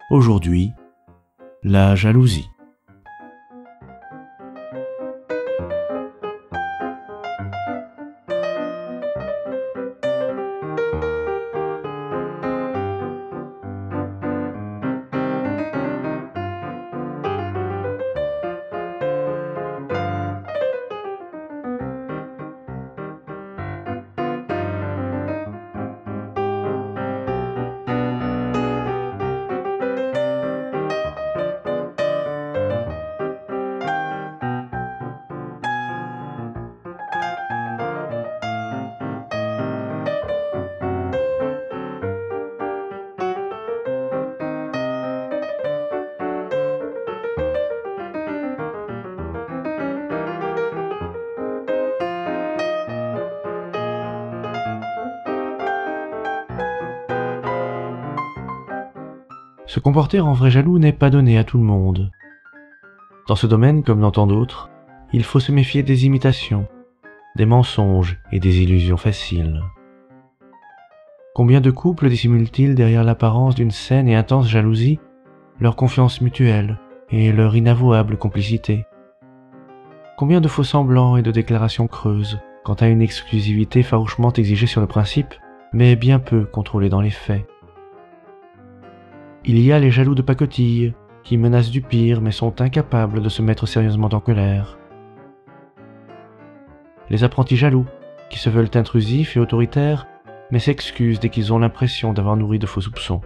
Aujourd'hui, la jalousie. Se comporter en vrai jaloux n'est pas donné à tout le monde. Dans ce domaine, comme dans tant d'autres, il faut se méfier des imitations, des mensonges et des illusions faciles. Combien de couples dissimulent-ils derrière l'apparence d'une saine et intense jalousie leur confiance mutuelle et leur inavouable complicité? Combien de faux semblants et de déclarations creuses quant à une exclusivité farouchement exigée sur le principe, mais bien peu contrôlée dans les faits? Il y a les jaloux de pacotille, qui menacent du pire mais sont incapables de se mettre sérieusement en colère. Les apprentis jaloux, qui se veulent intrusifs et autoritaires, mais s'excusent dès qu'ils ont l'impression d'avoir nourri de faux soupçons.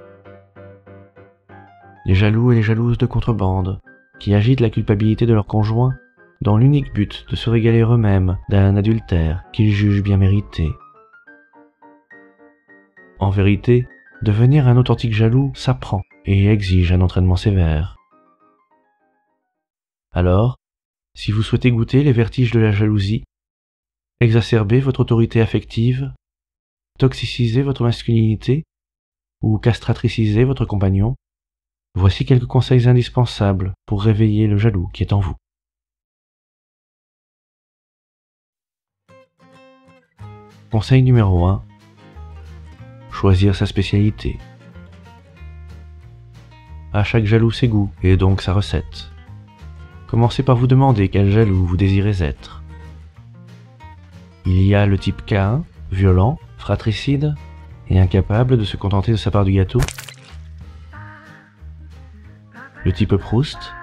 Les jaloux et les jalouses de contrebande, qui agitent la culpabilité de leur conjoint dans l'unique but de se régaler eux-mêmes d'un adultère qu'ils jugent bien mérité. En vérité, devenir un authentique jaloux s'apprend et exige un entraînement sévère. Alors, si vous souhaitez goûter les vertiges de la jalousie, exacerber votre autorité affective, toxiciser votre masculinité ou castratriciser votre compagnon, voici quelques conseils indispensables pour réveiller le jaloux qui est en vous. Conseil numéro 1. Choisir sa spécialité. À chaque jaloux ses goûts et donc sa recette. Commencez par vous demander quel jaloux vous désirez être. Il y a le type Caïn, violent, fratricide et incapable de se contenter de sa part du gâteau. Le type Proust,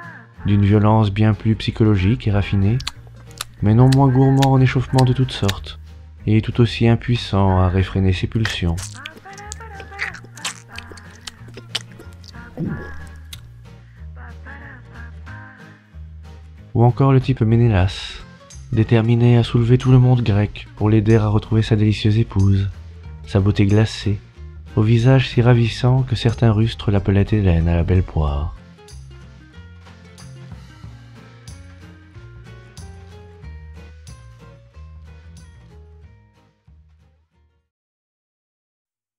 d'une violence bien plus psychologique et raffinée, mais non moins gourmand en échauffement de toutes sortes, et tout aussi impuissant à réfréner ses pulsions. Ou encore le type Ménélas, déterminé à soulever tout le monde grec pour l'aider à retrouver sa délicieuse épouse, sa beauté glacée, au visage si ravissant que certains rustres l'appelaient Hélène à la belle poire.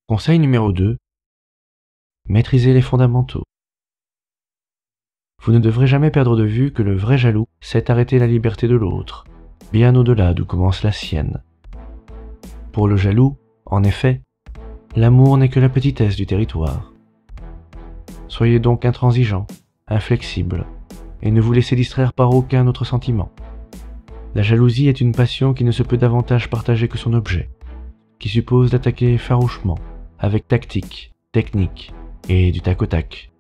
Conseil numéro 2. Maîtrisez les fondamentaux. Vous ne devrez jamais perdre de vue que le vrai jaloux sait arrêter la liberté de l'autre, bien au-delà d'où commence la sienne. Pour le jaloux, en effet, l'amour n'est que la petitesse du territoire. Soyez donc intransigeant, inflexible, et ne vous laissez distraire par aucun autre sentiment. La jalousie est une passion qui ne se peut davantage partager que son objet, qui suppose d'attaquer farouchement, avec tactique, technique et du tac au tac,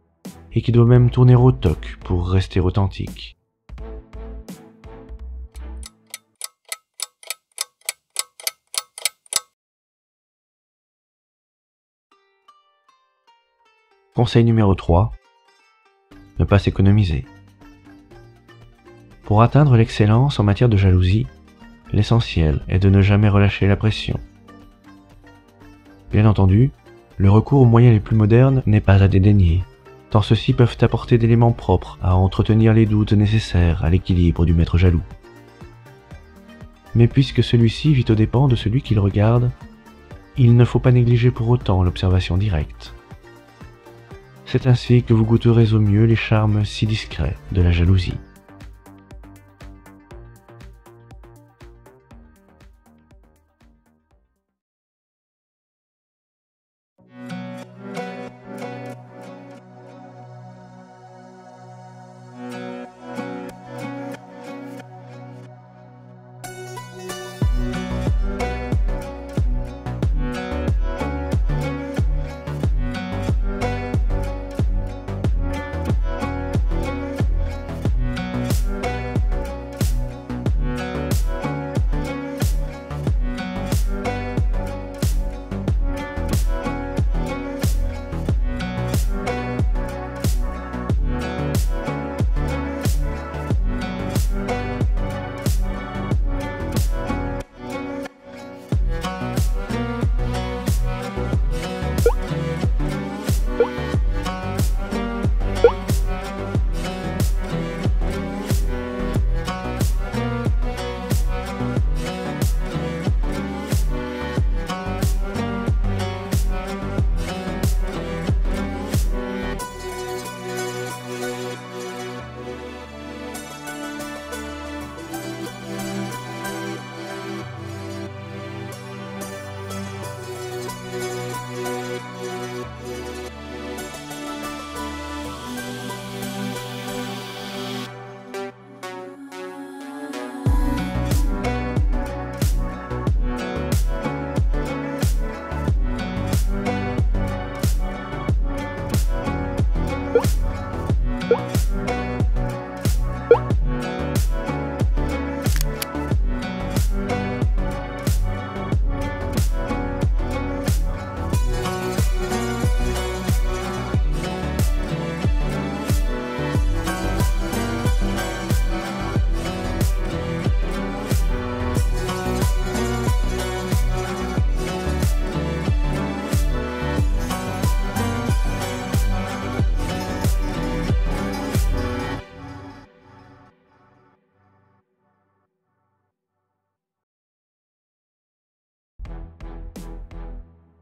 et qui doit même tourner au toc pour rester authentique. Conseil numéro 3. Ne pas s'économiser. Pour atteindre l'excellence en matière de jalousie, l'essentiel est de ne jamais relâcher la pression. Bien entendu, le recours aux moyens les plus modernes n'est pas à dédaigner, tant ceux-ci peuvent apporter d'éléments propres à entretenir les doutes nécessaires à l'équilibre du maître jaloux. Mais puisque celui-ci vit aux dépens de celui qu'il regarde, il ne faut pas négliger pour autant l'observation directe. C'est ainsi que vous goûterez au mieux les charmes si discrets de la jalousie.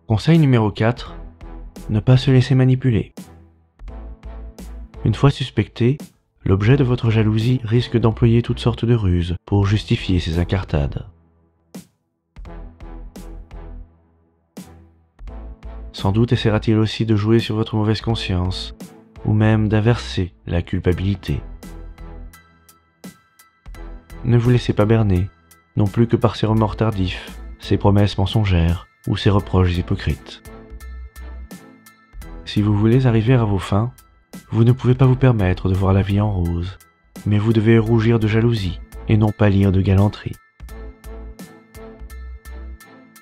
Conseil numéro 4. Ne pas se laisser manipuler. Une fois suspecté, l'objet de votre jalousie risque d'employer toutes sortes de ruses pour justifier ses incartades. Sans doute essaiera-t-il aussi de jouer sur votre mauvaise conscience, ou même d'inverser la culpabilité. Ne vous laissez pas berner, non plus que par ses remords tardifs, ses promesses mensongères ou ses reproches hypocrites. Si vous voulez arriver à vos fins, vous ne pouvez pas vous permettre de voir la vie en rose, mais vous devez rougir de jalousie et non pâlir de galanterie.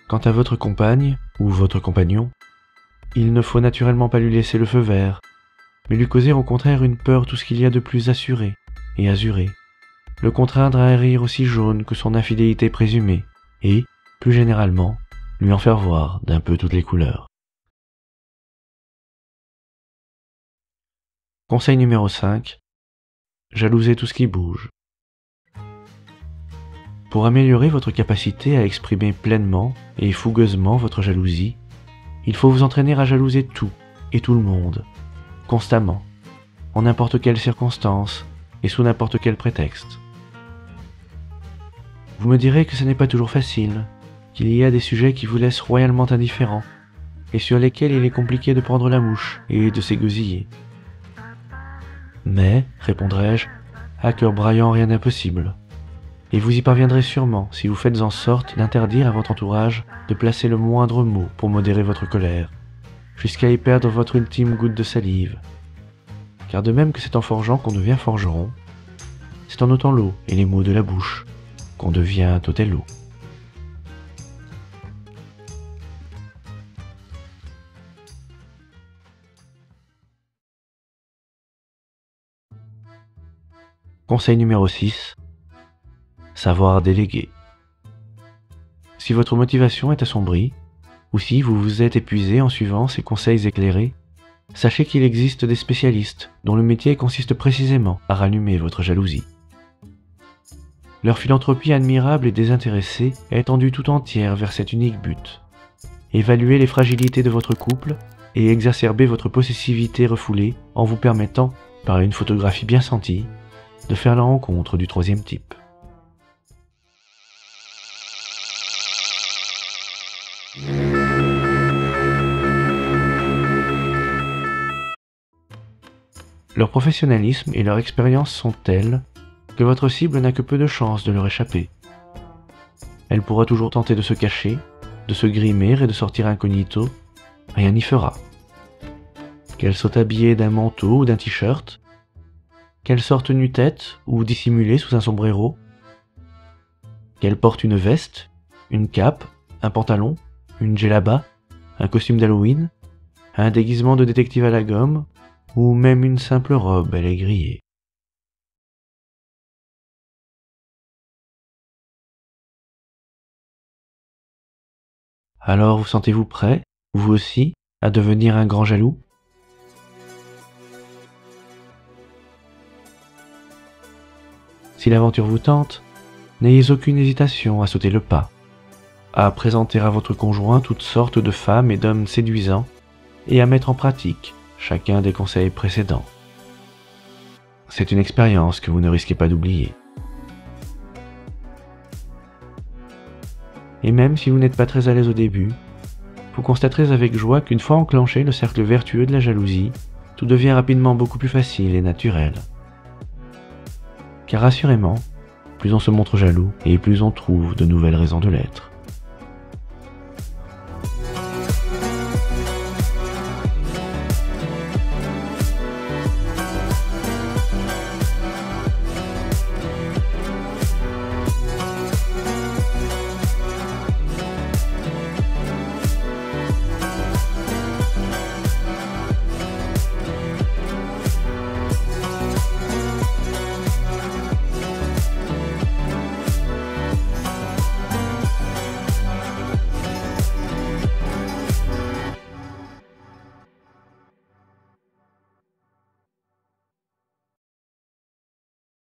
Quant à votre compagne ou votre compagnon, il ne faut naturellement pas lui laisser le feu vert, mais lui causer au contraire une peur tout ce qu'il y a de plus assuré et azuré, le contraindre à un rire aussi jaune que son infidélité présumée, et, plus généralement, lui en faire voir d'un peu toutes les couleurs. Conseil numéro 5. Jalouser tout ce qui bouge. Pour améliorer votre capacité à exprimer pleinement et fougueusement votre jalousie, il faut vous entraîner à jalouser tout et tout le monde, constamment, en n'importe quelle circonstance et sous n'importe quel prétexte. Vous me direz que ce n'est pas toujours facile, qu'il y a des sujets qui vous laissent royalement indifférents, et sur lesquels il est compliqué de prendre la mouche et de s'égosiller. Mais, répondrai-je, à cœur braillant rien d'impossible. Et vous y parviendrez sûrement si vous faites en sorte d'interdire à votre entourage de placer le moindre mot pour modérer votre colère, jusqu'à y perdre votre ultime goutte de salive. Car de même que c'est en forgeant qu'on devient forgeron, c'est en ôtant l'eau et les mots de la bouche qu'on devient Othello. Conseil numéro 6. Savoir déléguer. Si votre motivation est assombrie, ou si vous vous êtes épuisé en suivant ces conseils éclairés, sachez qu'il existe des spécialistes dont le métier consiste précisément à rallumer votre jalousie. Leur philanthropie admirable et désintéressée est tendue tout entière vers cet unique but. Évaluer les fragilités de votre couple et exacerber votre possessivité refoulée en vous permettant, par une photographie bien sentie, de faire la rencontre du troisième type. Leur professionnalisme et leur expérience sont tels que votre cible n'a que peu de chances de leur échapper. Elle pourra toujours tenter de se cacher, de se grimer et de sortir incognito, rien n'y fera. Qu'elle soit habillée d'un manteau ou d'un t-shirt, qu'elle sorte nu-tête ou dissimulée sous un sombrero, qu'elle porte une veste, une cape, un pantalon, une djellaba, un costume d'Halloween, un déguisement de détective à la gomme, ou même une simple robe à lait grillé. Alors vous sentez-vous prêt, vous aussi, à devenir un grand jaloux ? Si l'aventure vous tente, n'ayez aucune hésitation à sauter le pas, à présenter à votre conjoint toutes sortes de femmes et d'hommes séduisants et à mettre en pratique chacun des conseils précédents. C'est une expérience que vous ne risquez pas d'oublier. Et même si vous n'êtes pas très à l'aise au début, vous constaterez avec joie qu'une fois enclenché le cercle vertueux de la jalousie, tout devient rapidement beaucoup plus facile et naturel. Car assurément, plus on se montre jaloux et plus on trouve de nouvelles raisons de l'être.